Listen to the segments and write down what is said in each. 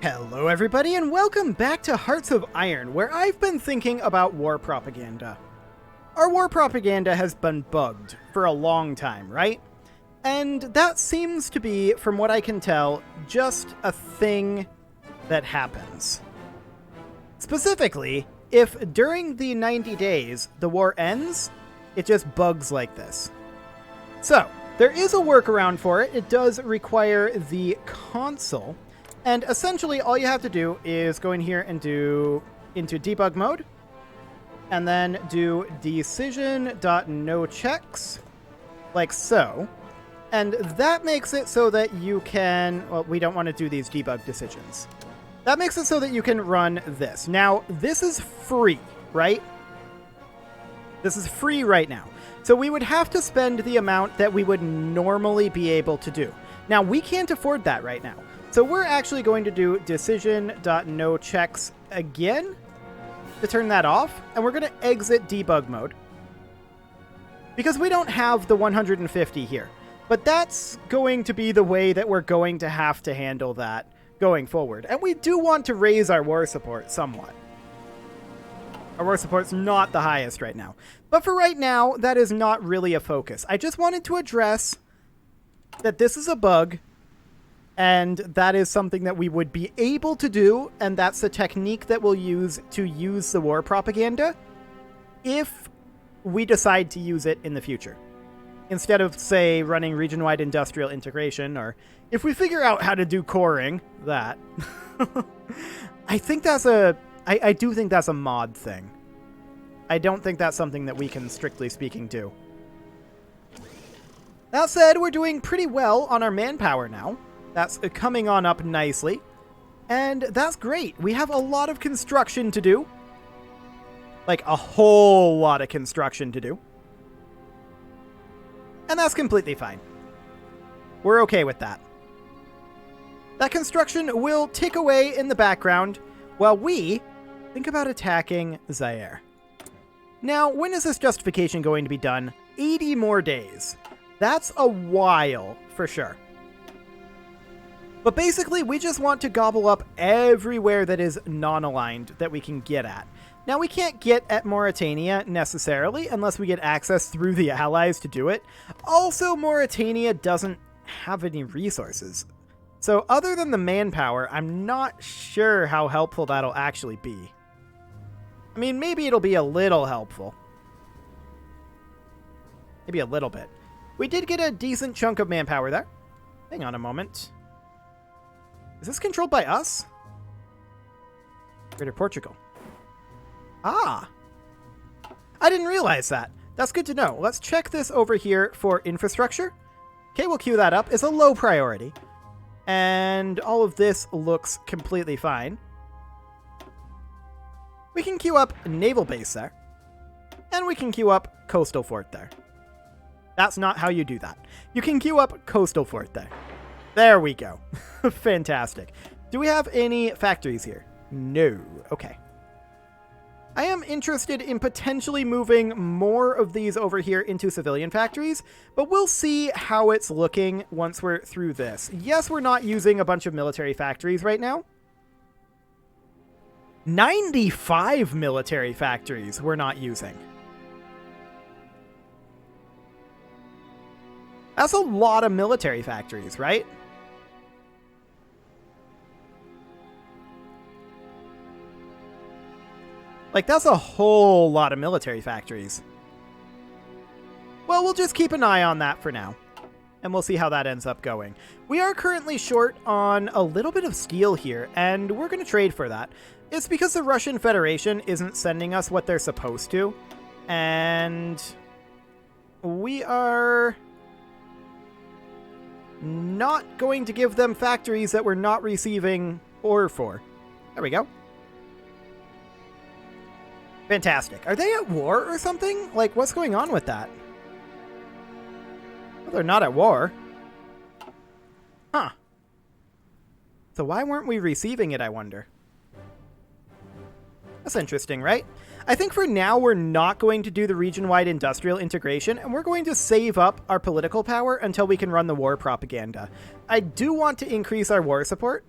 Hello everybody and welcome back to Hearts of Iron, where I've been thinking about war propaganda. Our war propaganda has been bugged for a long time, right? And that seems to be, from what I can tell, just a thing that happens. Specifically, if during the 90 days the war ends, it just bugs like this. So, there is a workaround for it. It does require the console. And essentially, all you have to do is go in here and do into debug mode, and then do decision.nochecks, like so. And that makes it so that you can, well, we don't want to do these debug decisions. That makes it so that you can run this. Now, this is free, right? This is free right now. So we would have to spend the amount that we would normally be able to do. Now, we can't afford that right now. So we're actually going to do decision.nochecks again to turn that off, and we're going to exit debug mode because we don't have the 150 here. But that's going to be the way that we're going to have to handle that going forward. And we do want to raise our war support somewhat. Our war support's not the highest right now. But for right now, that is not really a focus. I just wanted to address that this is a bug. And that is something that we would be able to do, and that's the technique that we'll use to use the war propaganda if we decide to use it in the future. Instead of, say, running region-wide industrial integration, or if we figure out how to do coring, that. I think that's I do think that's a mod thing. I don't think that's something that we can, strictly speaking, do. That said, we're doing pretty well on our manpower now. That's coming on up nicely. And that's great. We have a lot of construction to do. Like, a whole lot of construction to do. And that's completely fine. We're okay with that. That construction will tick away in the background while we think about attacking Zaire. Now, when is this justification going to be done? 80 more days. That's a while, for sure. But basically, we just want to gobble up everywhere that is non-aligned that we can get at. Now, we can't get at Mauritania necessarily unless we get access through the allies to do it. Also, Mauritania doesn't have any resources. So other than the manpower, I'm not sure how helpful that'll actually be. I mean, maybe it'll be a little helpful. Maybe a little bit. We did get a decent chunk of manpower there. Hang on a moment. Is this controlled by us? Greater Portugal. Ah! I didn't realize that. That's good to know. Let's check this over here for infrastructure. Okay, we'll queue that up. It's a low priority. And all of this looks completely fine. We can queue up naval base there. And we can queue up coastal fort there. That's not how you do that. You can queue up coastal fort there. There we go. Fantastic. Do we have any factories here? No. Okay. I am interested in potentially moving more of these over here into civilian factories, but we'll see how it's looking once we're through this. Yes, we're not using a bunch of military factories right now. 95 military factories we're not using. That's a lot of military factories, right? Like, that's a whole lot of military factories. Well, we'll just keep an eye on that for now. And we'll see how that ends up going. We are currently short on a little bit of steel here, and we're going to trade for that. It's because the Russian Federation isn't sending us what they're supposed to. And we are not going to give them factories that we're not receiving ore for. There we go. Fantastic. Are they at war or something? Like, what's going on with that? Well, they're not at war. Huh. So why weren't we receiving it, I wonder? That's interesting, right? I think for now we're not going to do the region-wide industrial integration, and we're going to save up our political power until we can run the war propaganda. I do want to increase our war support,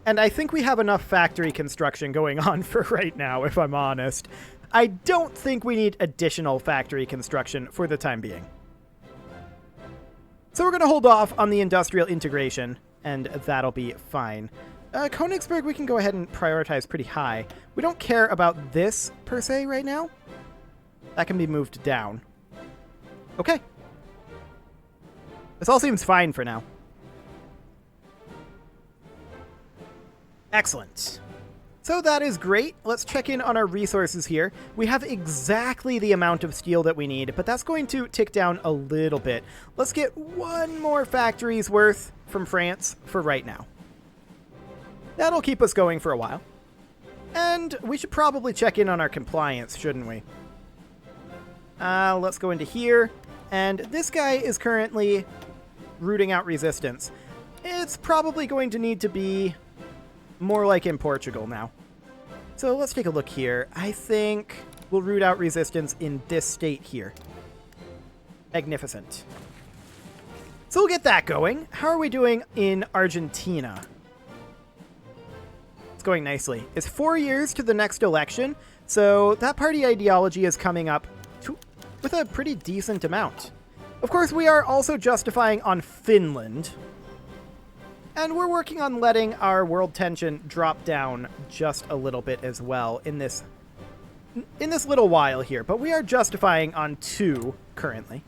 And I think we have enough factory construction going on for right now, if I'm honest. I don't think we need additional factory construction for the time being. So we're going to hold off on the industrial integration, and that'll be fine. Königsberg, we can go ahead and prioritize pretty high. We don't care about this, per se, right now. That can be moved down. Okay. This all seems fine for now. Excellent. So that is great. Let's check in on our resources here. We have exactly the amount of steel that we need, but that's going to tick down a little bit. Let's get one more factory's worth from France for right now. That'll keep us going for a while. And we should probably check in on our compliance, shouldn't we? Let's go into here. And this guy is currently rooting out resistance. It's probably going to need to be more like in Portugal now. So let's take a look here. I think we'll root out resistance in this state here. Magnificent. So we'll get that going. How are we doing in Argentina? It's going nicely. It's 4 years to the next election, so that party ideology is coming up with a pretty decent amount. Of course, we are also justifying on Finland. And we're working on letting our world tension drop down just a little bit as well in this little while here. But we are justifying on 2 currently.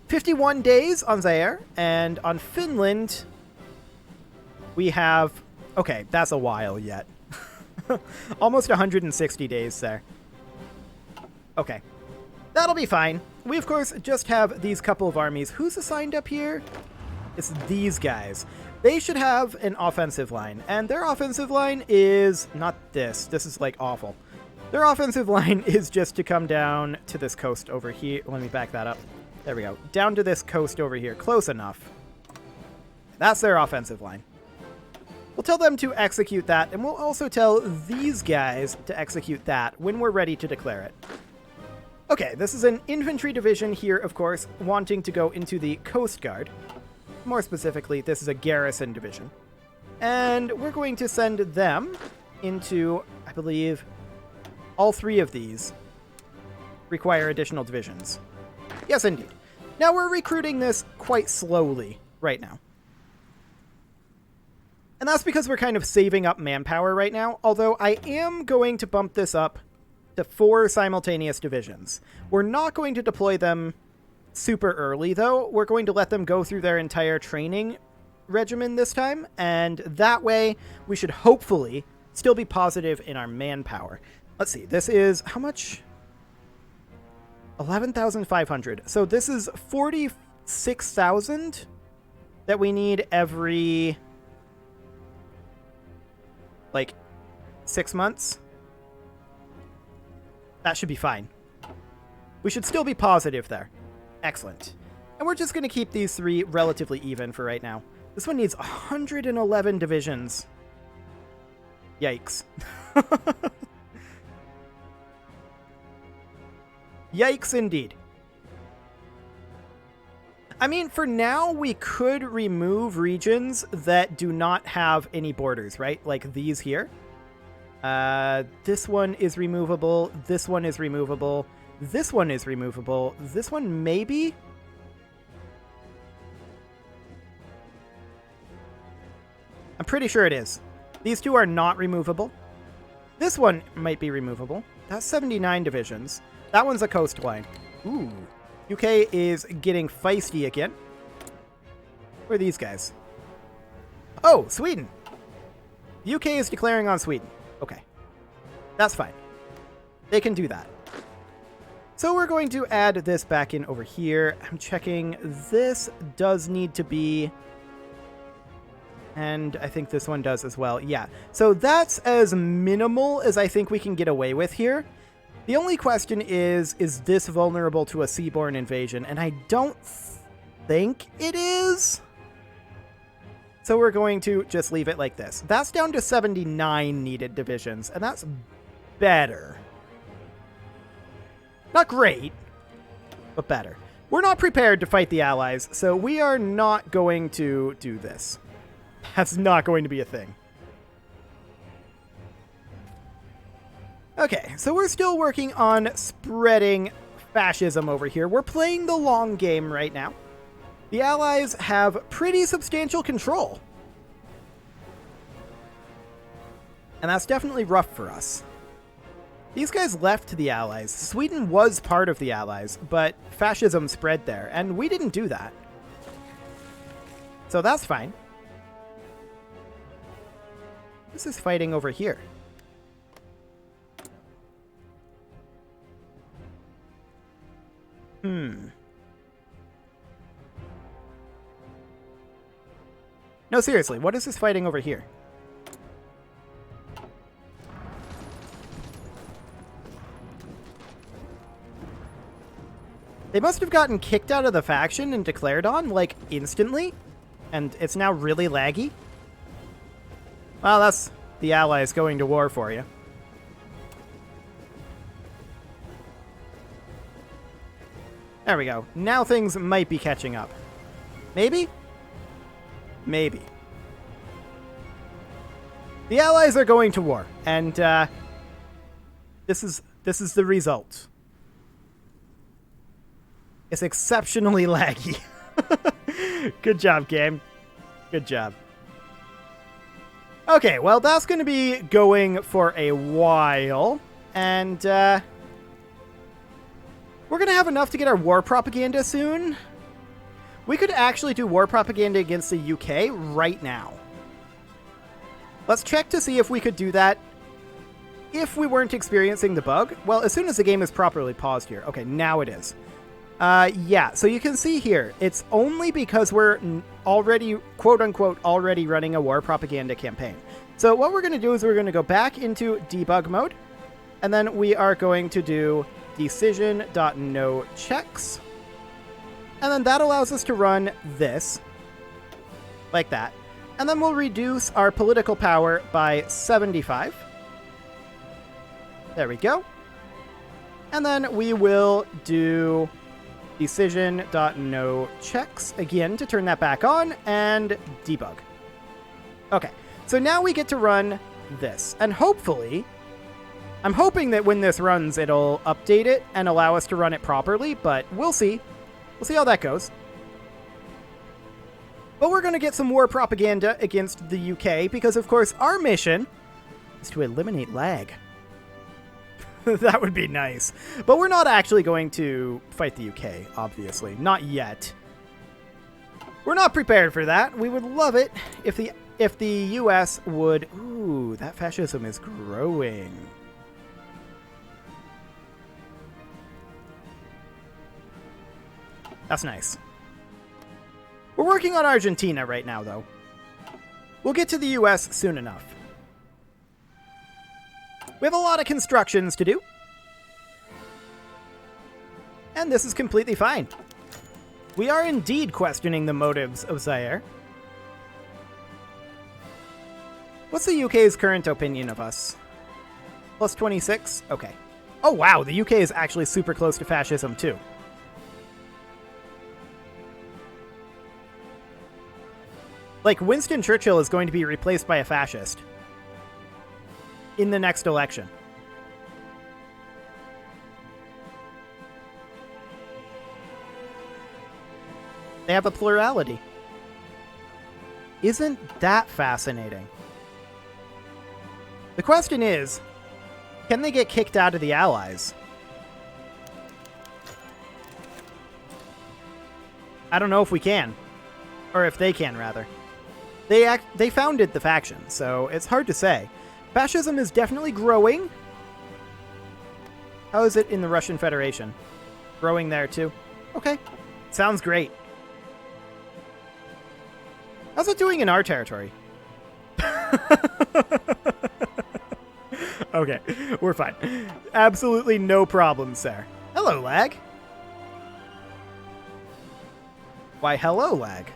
51 days on Zaire, and on Finland, we have... Okay, that's a while yet. Almost 160 days there. Okay. That'll be fine. We, of course, just have these couple of armies. Who's assigned up here? It's these guys. They should have an offensive line, and their offensive line is not this. This is, like, awful. Their offensive line is just to come down to this coast over here. Let me back that up. There we go. Down to this coast over here. Close enough. That's their offensive line. We'll tell them to execute that, and we'll also tell these guys to execute that when we're ready to declare it. Okay, this is an infantry division here, of course, wanting to go into the Coast Guard. More specifically, this is a garrison division. And we're going to send them into, I believe, all 3 of these require additional divisions. Yes, indeed. Now we're recruiting this quite slowly right now. And that's because we're kind of saving up manpower right now, although I am going to bump this up to 4 simultaneous divisions. We're not going to deploy them super early, though. We're going to let them go through their entire training regimen this time, and that way we should hopefully still be positive in our manpower. Let's see, this is how much? 11,500. So this is 46,000 that we need every, like, 6 months. That should be fine. We should still be positive there. Excellent. And we're just going to keep these 3 relatively even for right now. This one needs 111 divisions. Yikes. Yikes indeed. I mean, for now, we could remove regions that do not have any borders, right? Like these here. This one is removable. This one is removable. This one is removable. This one maybe? I'm pretty sure it is. These 2 are not removable. This one might be removable. That's 79 divisions. That one's a coastline. Ooh. UK is getting feisty again. Where are these guys? Oh, Sweden. The UK is declaring on Sweden. Okay. That's fine. They can do that. So we're going to add this back in over here. I'm checking. This does need to be... And I think this one does as well. Yeah. So that's as minimal as I think we can get away with here. The only question is this vulnerable to a seaborne invasion? And I don't think it is. So we're going to just leave it like this. That's down to 79 needed divisions, and that's better. Not great, but better. We're not prepared to fight the Allies, so we are not going to do this. That's not going to be a thing. Okay, so we're still working on spreading fascism over here. We're playing the long game right now. The Allies have pretty substantial control. And that's definitely rough for us. These guys left the Allies. Sweden was part of the Allies, but fascism spread there, and we didn't do that. So that's fine. This is fighting over here. No, seriously, what is this fighting over here? They must have gotten kicked out of the faction and declared on, like, instantly. And it's now really laggy. Well, that's the Allies going to war for you. There we go. Now things might be catching up. Maybe? Maybe. The Allies are going to war, and this is the result. It's exceptionally laggy. Good job, game. Good job. Okay, well, that's going to be going for a while, and we're going to have enough to get our war propaganda soon. We could actually do war propaganda against the UK right now. Let's check to see if we could do that if we weren't experiencing the bug. Well, as soon as the game is properly paused here. Okay, now it is. Yeah, so you can see here, it's only because we're already, quote-unquote, already running a war propaganda campaign. So what we're going to do is we're going to go back into debug mode, and then we are going to do decision.nochecks, and then that allows us to run this, like that, and then we'll reduce our political power by 75. There we go. And then we will do decision.nochecks again to turn that back on and debug. Okay, so now we get to run this, and hopefully, I'm hoping that when this runs, it'll update it and allow us to run it properly, but we'll see. We'll see how that goes. But we're going to get some war propaganda against the UK because, of course, our mission is to eliminate lag. That would be nice. But we're not actually going to fight the UK, obviously. Not yet. We're not prepared for that. We would love it if the US would... Ooh, that fascism is growing. That's nice. We're working on Argentina right now, though. We'll get to the US soon enough. We have a lot of constructions to do. And this is completely fine. We are indeed questioning the motives of Zaire. What's the UK's current opinion of us? Plus 26? Okay. Oh, wow, the UK is actually super close to fascism, too. Like, Winston Churchill is going to be replaced by a fascist in the next election. They have a plurality. Isn't that fascinating? The question is, can they get kicked out of the Allies? I don't know if we can. Or if they can, rather. They founded the faction, so it's hard to say. Fascism is definitely growing. How is it in the Russian Federation? Growing there, too? Okay. Sounds great. How's it doing in our territory? Okay, we're fine. Absolutely no problems there. Hello, lag. Why, hello, lag.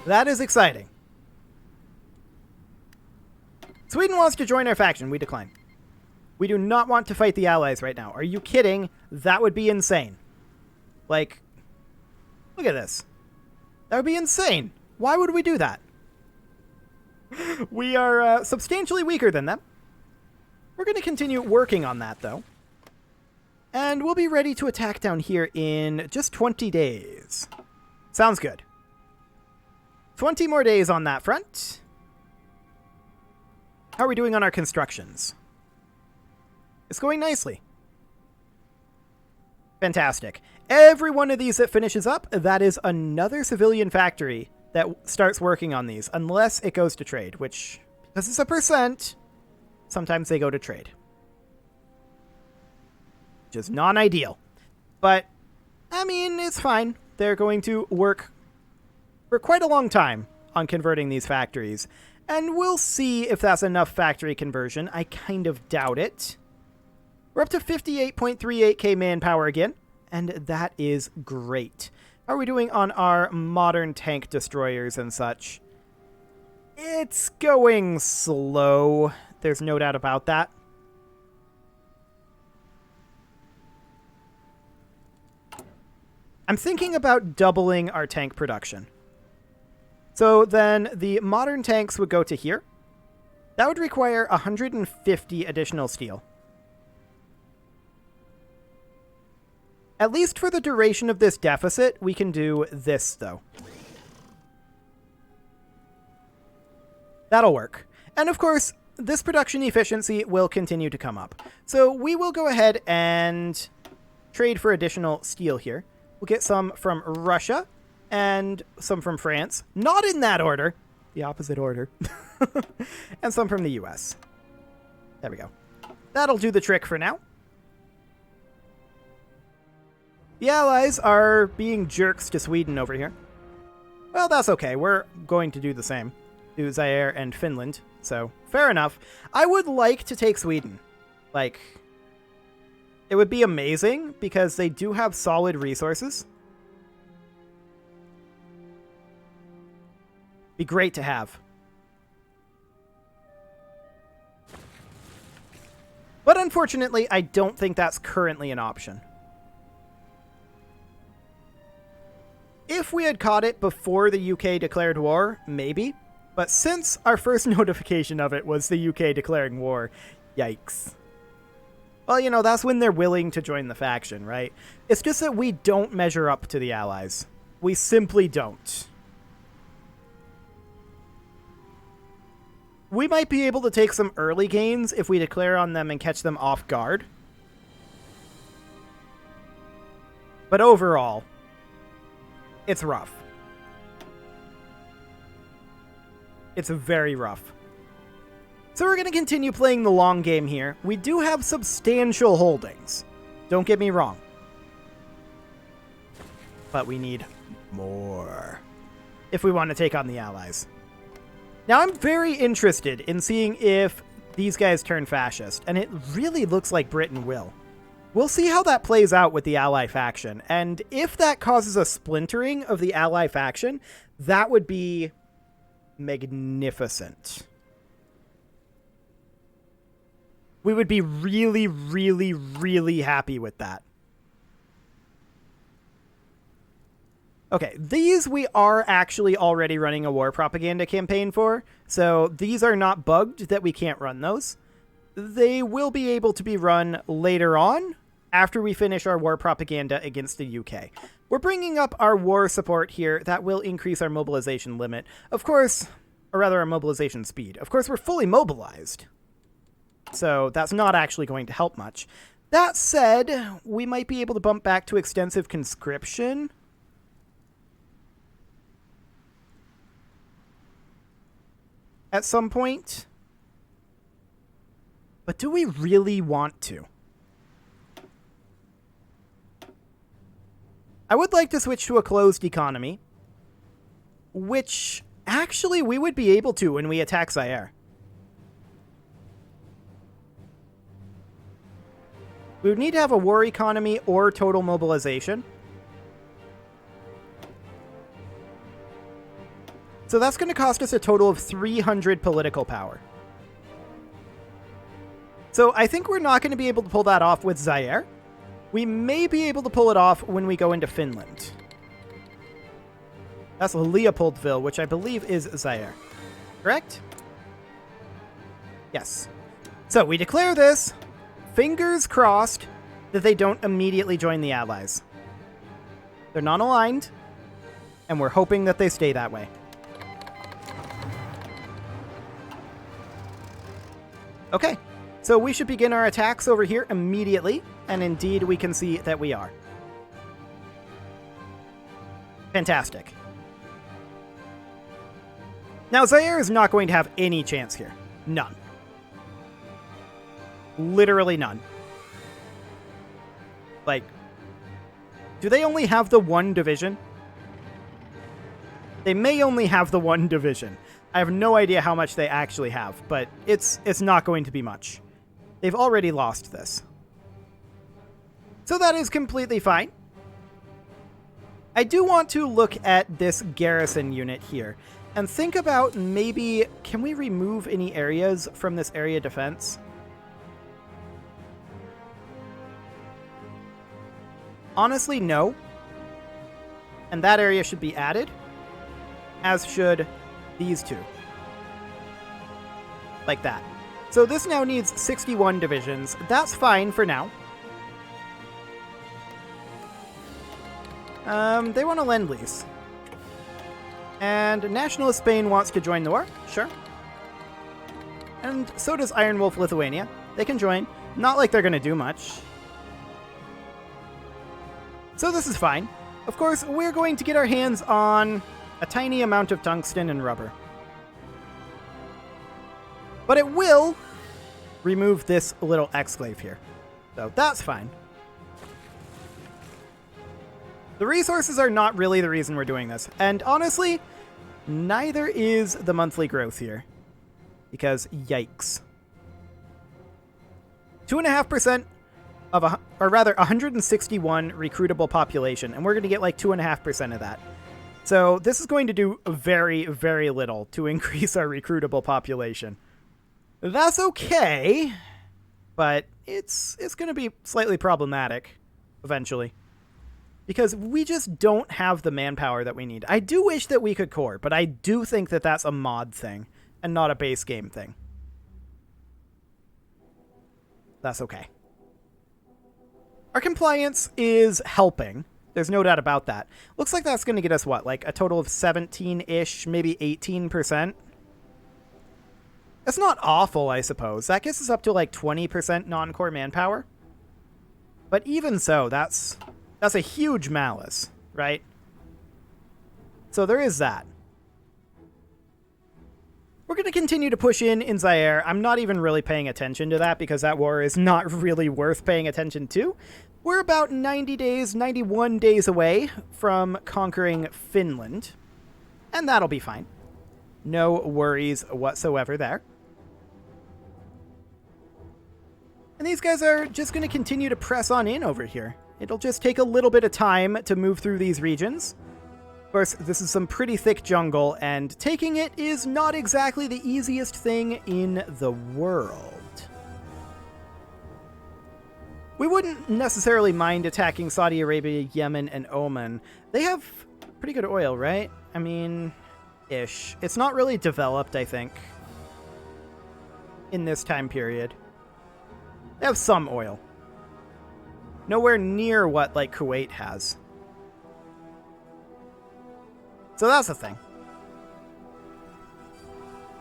That is exciting. Sweden wants to join our faction. We decline. We do not want to fight the Allies right now. Are you kidding? That would be insane. Like, look at this. That would be insane. Why would we do that? We are substantially weaker than them. We're going to continue working on that, though. And we'll be ready to attack down here in just 20 days. Sounds good. 20 more days on that front. How are we doing on our constructions? It's going nicely. Fantastic. Every one of these that finishes up, that is another civilian factory that starts working on these, unless it goes to trade, which, because it's a percent, sometimes they go to trade. Which is non-ideal. But, I mean, it's fine. They're going to work for quite a long time on converting these factories. And we'll see if that's enough factory conversion. I kind of doubt it. We're up to 58.38k manpower again, and that is great. How are we doing on our modern tank destroyers and such? It's going slow. There's no doubt about that. I'm thinking about doubling our tank production. So then the modern tanks would go to here. That would require 150 additional steel. At least for the duration of this deficit, we can do this, though. That'll work. And of course, this production efficiency will continue to come up. So we will go ahead and trade for additional steel here. We'll get some from Russia and some from France. Not in that order. The opposite order. And some from the US. There we go. That'll do the trick for now. The Allies are being jerks to Sweden over here. Well, that's okay. We're going to do the same. Do Zaire and Finland. So, fair enough. I would like to take Sweden. Like, it would be amazing because they do have solid resources. Be great to have. But unfortunately, I don't think that's currently an option. If we had caught it before the UK declared war, maybe. But since our first notification of it was the UK declaring war, yikes. Well, you know, that's when they're willing to join the faction, right? It's just that we don't measure up to the Allies. We simply don't. We might be able to take some early gains if we declare on them and catch them off guard. But overall, it's rough. It's very rough. So we're going to continue playing the long game here. We do have substantial holdings. Don't get me wrong. But we need more if we want to take on the Allies. Now, I'm very interested in seeing if these guys turn fascist, and it really looks like Britain will. We'll see how that plays out with the Ally faction, and if that causes a splintering of the Ally faction, that would be magnificent. We would be really, really, really happy with that. Okay, these we are actually already running a war propaganda campaign for, so these are not bugged that we can't run those. They will be able to be run later on, after we finish our war propaganda against the UK. We're bringing up our war support here. That will increase our mobilization limit. Of course, or rather our mobilization speed. Of course, we're fully mobilized. So that's not actually going to help much. That said, we might be able to bump back to extensive conscription. At some point. But do we really want to? I would like to switch to a closed economy, which actually we would be able to when we attack Zaire. We would need to have a war economy or total mobilization. So that's going to cost us a total of 300 political power. So I think we're not going to be able to pull that off with Zaire. We may be able to pull it off when we go into Finland. That's Leopoldville, which I believe is Zaire. Correct? Yes. So we declare this, fingers crossed that they don't immediately join the Allies. They're non-aligned, and we're hoping that they stay that way. Okay, so we should begin our attacks over here immediately, and indeed we can see that we are. Fantastic. Now, Zaire is not going to have any chance here. None. Literally none. Like, do they only have the one division? They may only have the one division. I have no idea how much they actually have, but it's not going to be much. They've already lost this. So that is completely fine. I do want to look at this garrison unit here and think about maybe, can we remove any areas from this area defense? Honestly, no. And that area should be added, as should these two. Like that. So this now needs 61 divisions. That's fine for now. They want a lend-lease. And Nationalist Spain wants to join the war. Sure. And so does Iron Wolf Lithuania. They can join. Not like they're going to do much. So this is fine. Of course, we're going to get our hands on a tiny amount of tungsten and rubber. But it will remove this little exclave here. So that's fine. The resources are not really the reason we're doing this. And honestly, neither is the monthly growth here. Because, yikes. 2.5% of, or rather 161 recruitable population, and we're going to get like 2.5% of that. So this is going to do very, very little to increase our recruitable population. That's okay, but it's going to be slightly problematic eventually. Because we just don't have the manpower that we need. I do wish that we could core, but I do think that that's a mod thing and not a base game thing. That's okay. Our compliance is helping. There's no doubt about that. Looks like that's going to get us, what, like a total of 17-ish, maybe 18%? That's not awful, I suppose. That gets us up to like 20% non-core manpower. But even so, that's a huge malice, right? So there is that. We're going to continue to push in Zaire. I'm not even really paying attention to that because that war is not really worth paying attention to. We're about 90 days, 91 days away from conquering Finland. And that'll be fine. No worries whatsoever there. And these guys are just going to continue to press on in over here. It'll just take a little bit of time to move through these regions. Of course, this is some pretty thick jungle, and taking it is not exactly the easiest thing in the world. We wouldn't necessarily mind attacking Saudi Arabia, Yemen, and Oman. They have pretty good oil, right? I mean, ish. It's not really developed, I think, in this time period. They have some oil. Nowhere near what, like, Kuwait has. So that's the thing.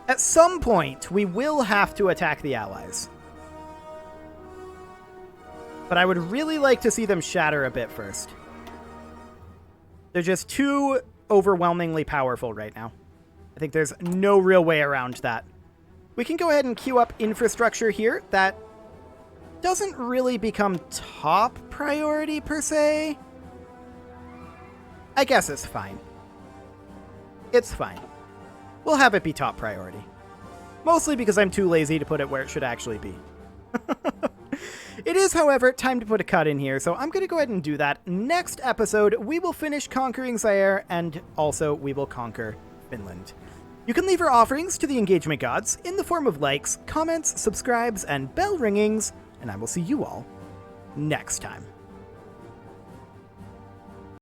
At some point, we will have to attack the Allies. But I would really like to see them shatter a bit first. They're just too overwhelmingly powerful right now. I think there's no real way around that. We can go ahead and queue up infrastructure here. That doesn't really become top priority per se. I guess it's fine. It's fine. We'll have it be top priority. Mostly because I'm too lazy to put it where it should actually be. It is, however, time to put a cut in here, so I'm going to go ahead and do that. Next episode, we will finish conquering Zaire, and also we will conquer Finland. You can leave your offerings to the engagement gods in the form of likes, comments, subscribes, and bell ringings, and I will see you all next time.